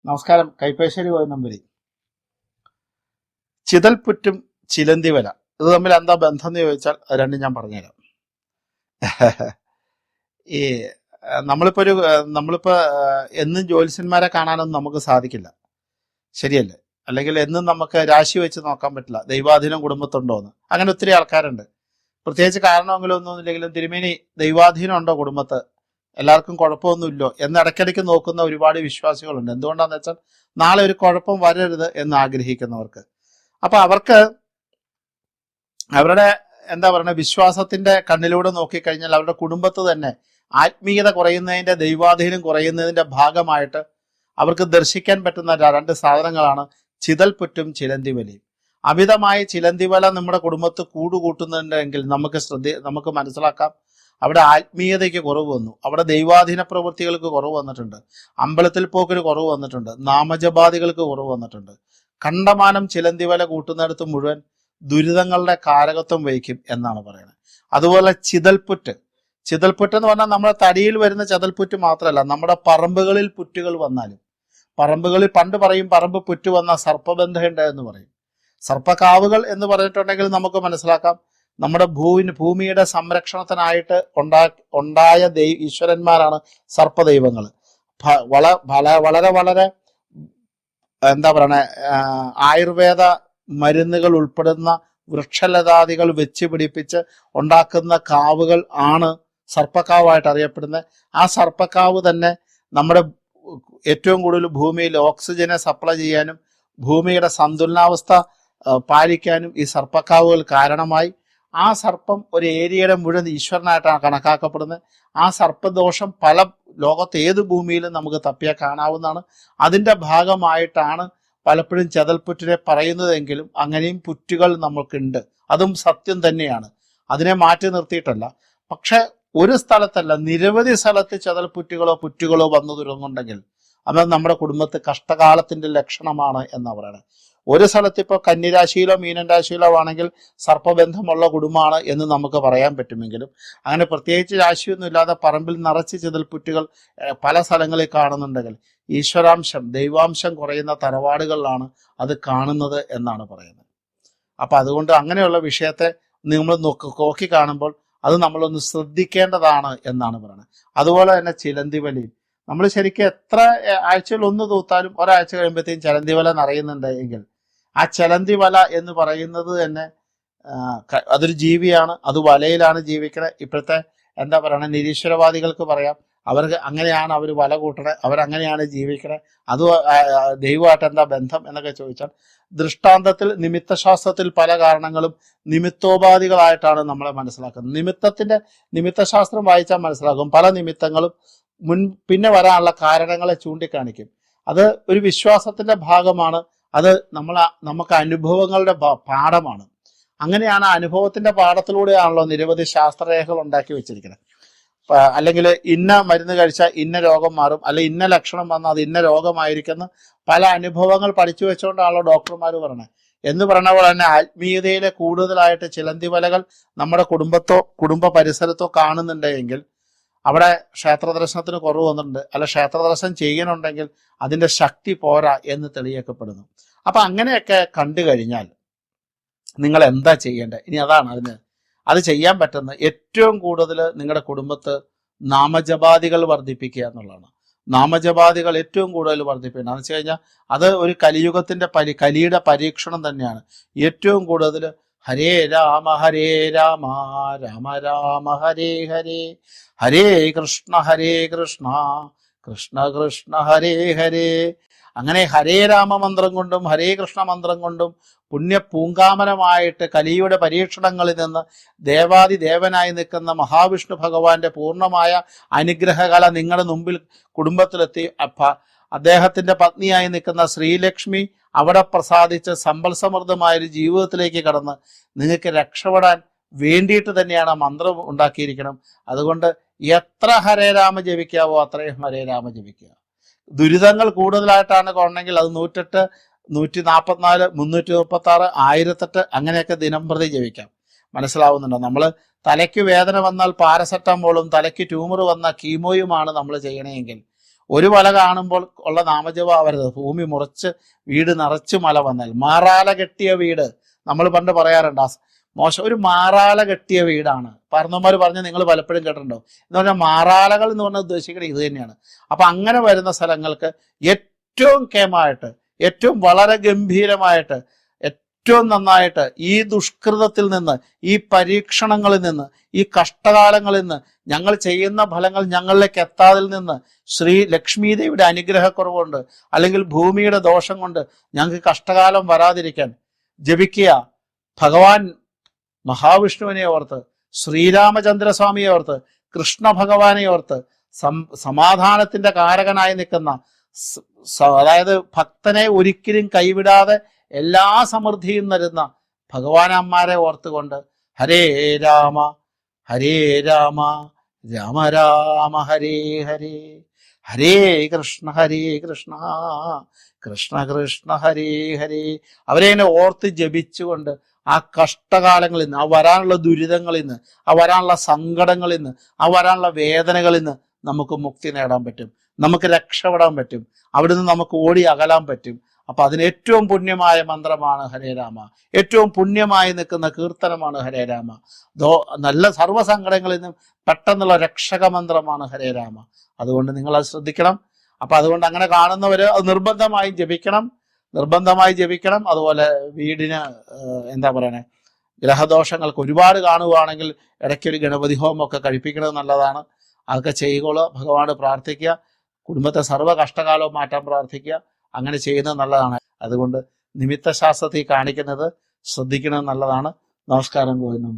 നമസ്കാരം. കൈപ്പേശ്ശേരി പോയ നമ്പരി. ചിതൽപുറ്റും ചിലന്തിവല ഇത് തമ്മിൽ എന്താ ബന്ധം എന്ന് ചോദിച്ചാൽ അത് രണ്ടും ഞാൻ പറഞ്ഞുതരാം. ഈ നമ്മളിപ്പോ എന്നും ജ്യോത്സ്യന്മാരെ കാണാനൊന്നും നമുക്ക് സാധിക്കില്ല, ശരിയല്ലേ? അല്ലെങ്കിൽ എന്നും നമുക്ക് രാശി വെച്ച് നോക്കാൻ പറ്റില്ല ദൈവാധീനം കുടുംബത്തുണ്ടോ എന്ന്. അങ്ങനെ ഒത്തിരി ആൾക്കാരുണ്ട്. പ്രത്യേകിച്ച് കാരണമെങ്കിലും ഒന്നുമില്ലെങ്കിലും തിരുമേനി ദൈവാധീനം ഉണ്ടോ കുടുംബത്ത്, എല്ലാവർക്കും കുഴപ്പമൊന്നുമില്ലോ എന്ന് ഇടയ്ക്കിടയ്ക്ക് നോക്കുന്ന ഒരുപാട് വിശ്വാസികളുണ്ട്. എന്തുകൊണ്ടാന്ന് വെച്ചാൽ നാളെ ഒരു കുഴപ്പം വരരുത് എന്ന് ആഗ്രഹിക്കുന്നവർക്ക്. അപ്പൊ അവർക്ക് അവരുടെ എന്താ പറയുക, വിശ്വാസത്തിന്റെ കണ്ണിലൂടെ നോക്കിക്കഴിഞ്ഞാൽ അവരുടെ കുടുംബത്ത് തന്നെ ആത്മീയത കുറയുന്നതിന്റെ, ദൈവാധീനം കുറയുന്നതിന്റെ ഭാഗമായിട്ട് അവർക്ക് ദർശിക്കാൻ പറ്റുന്ന രണ്ട് സാധനങ്ങളാണ് ചിതൽപുറ്റും ചിലന്തിവലയും. അമിതമായ ചിലന്തിവല നമ്മുടെ കുടുംബത്ത് കൂടുകൂട്ടുന്നുണ്ടെങ്കിൽ നമുക്ക് മനസ്സിലാക്കാം അവിടെ ആത്മീയതയ്ക്ക് കുറവ് വന്നു, അവിടെ ദൈവാധീന പ്രവൃത്തികൾക്ക് കുറവ് വന്നിട്ടുണ്ട്, അമ്പലത്തിൽ പോക്കിന് കുറവ് വന്നിട്ടുണ്ട്, നാമജപാദികൾക്ക് കുറവ് വന്നിട്ടുണ്ട്. കണ്ടമാനം ചിലന്തിവല കൂട്ടുന്നിടത്ത് മുഴുവൻ ദുരിതങ്ങളുടെ കാരകത്വം വഹിക്കും എന്നാണ് പറയുന്നത്. അതുപോലെ ചിതൽപുറ്റ് എന്ന് പറഞ്ഞാൽ നമ്മുടെ തടിയിൽ വരുന്ന ചിതൽപുറ്റ് മാത്രമല്ല, നമ്മുടെ പറമ്പുകളിൽ പുറ്റുകൾ വന്നാലും, പറമ്പുകളിൽ പണ്ട് പറയും പറമ്പ് പുറ്റ് വന്ന സർപ്പബന്ധമുണ്ട് എന്ന് പറയും. സർപ്പക്കാവുകൾ എന്ന് പറഞ്ഞിട്ടുണ്ടെങ്കിൽ നമുക്ക് മനസ്സിലാക്കാം നമ്മുടെ ഭൂമിയുടെ സംരക്ഷണത്തിനായിട്ട് ഉണ്ടായ ഈശ്വരന്മാരാണ് സർപ്പദൈവങ്ങൾ. വളരെ വളരെ എന്താ പറയണ, ആയുർവേദ മരുന്നുകൾ ഉൾപ്പെടുന്ന വൃക്ഷലതാദികൾ വെച്ച് പിടിപ്പിച്ച് ഉണ്ടാക്കുന്ന കാവുകൾ ആണ് സർപ്പക്കാവായിട്ട് അറിയപ്പെടുന്നത്. ആ സർപ്പക്കാവ് തന്നെ നമ്മുടെ ഏറ്റവും കൂടുതൽ ഭൂമിയിൽ ഓക്സിജനെ സപ്ലൈ ചെയ്യാനും ഭൂമിയുടെ സന്തുലനാവസ്ഥ പാലിക്കാനും ഈ സർപ്പക്കാവുകൾ കാരണമായി. ആ സർപ്പം ഒരു ഏരിയയുടെ മുഴുവൻ ഈശ്വരനായിട്ടാണ് കണക്കാക്കപ്പെടുന്നത്. ആ സർപ്പദോഷം പല ലോകത്ത് ഏത് ഭൂമിയിലും നമുക്ക് തപ്പിയാൽ കാണാവുന്നതാണ്. അതിൻ്റെ ഭാഗമായിട്ടാണ് പലപ്പോഴും ചെതൽപുറ്റിനെ പറയുന്നതെങ്കിലും അങ്ങനെയും പുറ്റുകൾ നമുക്കുണ്ട്, അതും സത്യം തന്നെയാണ്, അതിനെ മാറ്റി നിർത്തിയിട്ടല്ല. പക്ഷെ ഒരു സ്ഥലത്തല്ല, നിരവധി സ്ഥലത്ത് പുറ്റുകളോ വന്നു തുടങ്ങുന്നുണ്ടെങ്കിൽ അത് നമ്മുടെ കുടുംബത്ത് കഷ്ടകാലത്തിന്റെ ലക്ഷണമാണ് എന്നാ പറയുന്നത്. ഒരു സ്ഥലത്ത് ഇപ്പോൾ കന്നിരാശിയിലോ മീനൻ രാശിയിലോ ആണെങ്കിൽ സർപ്പബന്ധമുള്ള കുടുംബമാണ് എന്ന് നമുക്ക് പറയാൻ പറ്റുമെങ്കിലും അങ്ങനെ പ്രത്യേകിച്ച് രാശിയൊന്നും ഇല്ലാതെ പറമ്പിൽ നിറച്ച് ചിതൽപുറ്റുകൾ പല സ്ഥലങ്ങളിൽ കാണുന്നുണ്ടെങ്കിൽ ഈശ്വരാംശം, ദൈവാംശം കുറയുന്ന തറവാടുകളിലാണ് അത് കാണുന്നത് എന്നാണ് പറയുന്നത്. അപ്പൊ അതുകൊണ്ട് അങ്ങനെയുള്ള വിഷയത്തെ നമ്മൾ നോക്കി കാണുമ്പോൾ അത് നമ്മളൊന്ന് ശ്രദ്ധിക്കേണ്ടതാണ് എന്നാണ് പറയുന്നത്. അതുപോലെ തന്നെ ചിലന്തിവലയും നമ്മൾ ശരിക്കും എത്ര ആഴ്ചയിൽ ഒന്ന് തൂത്താലും ഒരാഴ്ച കഴിയുമ്പോഴത്തേക്കും ചിലന്തിവല നിറയുന്നുണ്ട് എങ്കിൽ ആ ചിലന്തിവല എന്ന് പറയുന്നത് തന്നെ അതൊരു ജീവിയാണ്, അത് വലയിലാണ് ജീവിക്കണത്. ഇപ്പോഴത്തെ എന്താ പറയണ നിരീശ്വരവാദികൾക്ക് പറയാം അവർക്ക് അങ്ങനെയാണ് അവർ വല കൂട്ടണത്, അവരങ്ങനെയാണ് ജീവിക്കണത്, അത് ദൈവമായിട്ട് എന്താ ബന്ധം എന്നൊക്കെ ചോദിച്ചാൽ ദൃഷ്ടാന്തത്തിൽ നിമിത്തശാസ്ത്രത്തിൽ പല കാരണങ്ങളും നിമിത്തോപാധികളായിട്ടാണ് നമ്മളെ മനസ്സിലാക്കുന്നത്. നിമിത്തശാസ്ത്രം വായിച്ചാൽ മനസ്സിലാക്കും പല നിമിത്തങ്ങളും പിന്നെ വരാനുള്ള കാരണങ്ങളെ ചൂണ്ടിക്കാണിക്കും. അത് ഒരു വിശ്വാസത്തിന്റെ ഭാഗമാണ്, അത് നമുക്ക് അനുഭവങ്ങളുടെ പാഠമാണ്. അങ്ങനെയാണ് അനുഭവത്തിന്റെ പാഠത്തിലൂടെയാണല്ലോ നിരവധി ശാസ്ത്രരേഖകൾ ഉണ്ടാക്കി വെച്ചിരിക്കുന്നത്. അല്ലെങ്കിൽ ഇന്ന മരുന്ന് കഴിച്ചാൽ ഇന്ന രോഗം മാറും, അല്ലെങ്കിൽ ഇന്ന ലക്ഷണം വന്നാൽ അത് ഇന്ന രോഗമായിരിക്കുന്ന പല അനുഭവങ്ങൾ പഠിച്ചു വെച്ചുകൊണ്ടാണല്ലോ ഡോക്ടർമാർ പറഞ്ഞത്. എന്ന് പറഞ്ഞ പോലെ തന്നെ ആത്മീയതയിലെ കൂടുതലായിട്ട് ചിലന്തിവലകൾ നമ്മുടെ കുടുംബ പരിസരത്തോ കാണുന്നുണ്ടെങ്കിൽ അവിടെ ക്ഷേത്ര ദർശനത്തിന് കുറവ് വന്നിട്ടുണ്ട്, അല്ല ക്ഷേത്ര ദർശനം ചെയ്യണമെങ്കിൽ അതിന്റെ ശക്തി പോരാ എന്ന് തെളിയിക്കപ്പെടുന്നു. അപ്പൊ അങ്ങനെയൊക്കെ കണ്ടു കഴിഞ്ഞാൽ നിങ്ങൾ എന്താ ചെയ്യേണ്ടത്? ഇനി അതാണ് അത് ചെയ്യാൻ പറ്റുന്ന ഏറ്റവും കൂടുതൽ നിങ്ങളുടെ കുടുംബത്ത് നാമജപാദികൾ വർദ്ധിപ്പിക്കുക എന്നുള്ളതാണ്. നാമജപാദികൾ ഏറ്റവും കൂടുതൽ വർദ്ധിപ്പിക്കണം എന്ന് വെച്ച് കഴിഞ്ഞാൽ അത് ഒരു കലിയുടെ പരീക്ഷണം തന്നെയാണ്. ഏറ്റവും കൂടുതൽ ഹരേ രാമ രാമ രാമ ഹരേ ഹരേ, ഹരേ കൃഷ്ണ കൃഷ്ണ കൃഷ്ണ ഹരേ ഹരേ. അങ്ങനെ ഹരേ രാമ മന്ത്രം കൊണ്ടും ഹരേ കൃഷ്ണ മന്ത്രം കൊണ്ടും പുണ്യപൂങ്കാമനമായിട്ട് കലിയുടെ പരീക്ഷണങ്ങളിൽ നിന്ന് ദേവാദിദേവനായി നിൽക്കുന്ന മഹാവിഷ്ണു ഭഗവാന്റെ പൂർണ്ണമായ അനുഗ്രഹകല നിങ്ങളുടെ മുമ്പിൽ കുടുംബത്തിലെത്തി അദ്ദേഹത്തിന്റെ പത്നിയായി നിൽക്കുന്ന ശ്രീലക്ഷ്മി അവിടെ പ്രസാദിച്ച് സമ്പൽ സമൃദ്ധമായൊരു ജീവിതത്തിലേക്ക് കടന്ന് നിങ്ങൾക്ക് രക്ഷപ്പെടാൻ വേണ്ടിയിട്ട് തന്നെയാണ് മന്ത്രം ഉണ്ടാക്കിയിരിക്കണം. അതുകൊണ്ട് എത്ര ഹരേ രാമ ജപിക്കാവോ അത്രയും ഹരേ രാമ ജപിക്കുക. ദുരിതങ്ങൾ കൂടുതലായിട്ടാണ് കൊണ്ടെങ്കിൽ അത് 108, 144, 336, 1008 അങ്ങനെയൊക്കെ ദിനം പ്രതി ജപിക്കാം. മനസ്സിലാവുന്നുണ്ടോ? നമ്മൾ തലയ്ക്ക് വേദന വന്നാൽ പാരസെറ്റമോളും തലയ്ക്ക് ട്യൂമർ വന്ന കീമോയുമാണ് നമ്മൾ ചെയ്യണമെങ്കിൽ ഒരു മല കാണുമ്പോൾ ഉള്ള നാമജപം ആവരുത്. ഭൂമി മുറിച്ച് വീട് നിറച്ച് മല വന്നാൽ. മാറാല കെട്ടിയ വീട് നമ്മൾ പണ്ട് പറയാറുണ്ട്, മോശം ഒരു മാറാല കെട്ടിയ വീടാണ്. പാർന്നവന്മാർ പറഞ്ഞ് നിങ്ങൾ പലപ്പോഴും കേട്ടിട്ടുണ്ടോ എന്ന് പറഞ്ഞാൽ മാറാലകൾ എന്ന് പറഞ്ഞാൽ ഉദ്ദേശിക്കുന്നത് ഇത് തന്നെയാണ്. അപ്പൊ അങ്ങനെ വരുന്ന സ്ഥലങ്ങൾക്ക് ഏറ്റവും കേമായിട്ട്, ഏറ്റവും വളരെ ഗംഭീരമായിട്ട്, ഏറ്റവും നന്നായിട്ട് ഈ ദുഷ്കൃതത്തിൽ നിന്ന്, ഈ പരീക്ഷണങ്ങളിൽ നിന്ന്, ഈ കഷ്ടകാലങ്ങളിൽ നിന്ന്, ഞങ്ങൾ ചെയ്യുന്ന ഫലങ്ങൾ ഞങ്ങളിലേക്ക് എത്താതിൽ നിന്ന്, ശ്രീ ലക്ഷ്മി ദേവിയുടെ അനുഗ്രഹക്കുറവുകൊണ്ട് അല്ലെങ്കിൽ ഭൂമിയുടെ ദോഷം കൊണ്ട് ഞങ്ങൾക്ക് കഷ്ടകാലം വരാതിരിക്കാൻ ജപിക്കുക. ഭഗവാൻ മഹാവിഷ്ണുവിനെ ഓർത്ത്, ശ്രീരാമചന്ദ്രസ്വാമിയെ ഓർത്ത്, കൃഷ്ണ ഭഗവാനെ ഓർത്ത്, സമാധാനത്തിന്റെ കാരകനായി നിൽക്കുന്ന, അതായത് ഭക്തനെ ഒരിക്കലും കൈവിടാതെ എല്ലാ സമൃദ്ധിയും തരുന്ന ഭഗവാനന്മാരെ ഓർത്തുകൊണ്ട് ഹരേ രാമ ഹരേ രാമ രാമ രാമ ഹരേ ഹരേ, ഹരേ കൃഷ്ണ കൃഷ്ണ കൃഷ്ണ ഹരേ ഹരേ, അവരെ ഓർത്ത് ജപിച്ചുകൊണ്ട് ആ കഷ്ടകാലങ്ങളിൽ നിന്ന്, ആ വരാനുള്ള ദുരിതങ്ങളിൽ നിന്ന്, ആ വരാനുള്ള സങ്കടങ്ങളിൽ നിന്ന്, ആ വരാനുള്ള വേദനകളിൽ നിന്ന് നമുക്ക് മുക്തി നേടാൻ പറ്റും, നമുക്ക് രക്ഷപ്പെടാൻ പറ്റും, അവിടുന്ന് നമുക്ക് ഓടി അകലാൻ പറ്റും. അപ്പൊ അതിന് ഏറ്റവും പുണ്യമായ മന്ത്രമാണ് ഹരേ രാമ, ഏറ്റവും പുണ്യമായി നിൽക്കുന്ന കീർത്തനമാണ് ഹരേ രാമ. നല്ല സർവ്വസങ്കടങ്ങളിൽ നിന്നും പെട്ടെന്നുള്ള രക്ഷക മന്ത്രമാണ് ഹരേ രാമ. അതുകൊണ്ട് നിങ്ങൾ അത് ശ്രദ്ധിക്കണം. അപ്പൊ അതുകൊണ്ട് അങ്ങനെ കാണുന്നവര് അത് നിർബന്ധമായും ജപിക്കണം. അതുപോലെ വീടിന് എന്താ പറയണേ, ഗ്രഹദോഷങ്ങൾക്ക് ഒരുപാട് കാണുകയാണെങ്കിൽ ഇടയ്ക്കൊരു ഗണപതി ഹോമമൊക്കെ കഴിപ്പിക്കുന്നത് നല്ലതാണ്. അതൊക്കെ ചെയ്യുകയുള്ളൂ. ഭഗവാനോട് പ്രാർത്ഥിക്കുക, കുടുംബത്തെ സർവ്വ കഷ്ടകാലവും മാറ്റാൻ പ്രാർത്ഥിക്കുക. അങ്ങനെ ചെയ്യുന്നത് നല്ലതാണ്. അതുകൊണ്ട് നിമിത്തശാസ്ത്രത്തിൽ കാണിക്കുന്നത് ശ്രദ്ധിക്കുന്നത് നല്ലതാണ്. നമസ്കാരം. ഗോവിന്ദം.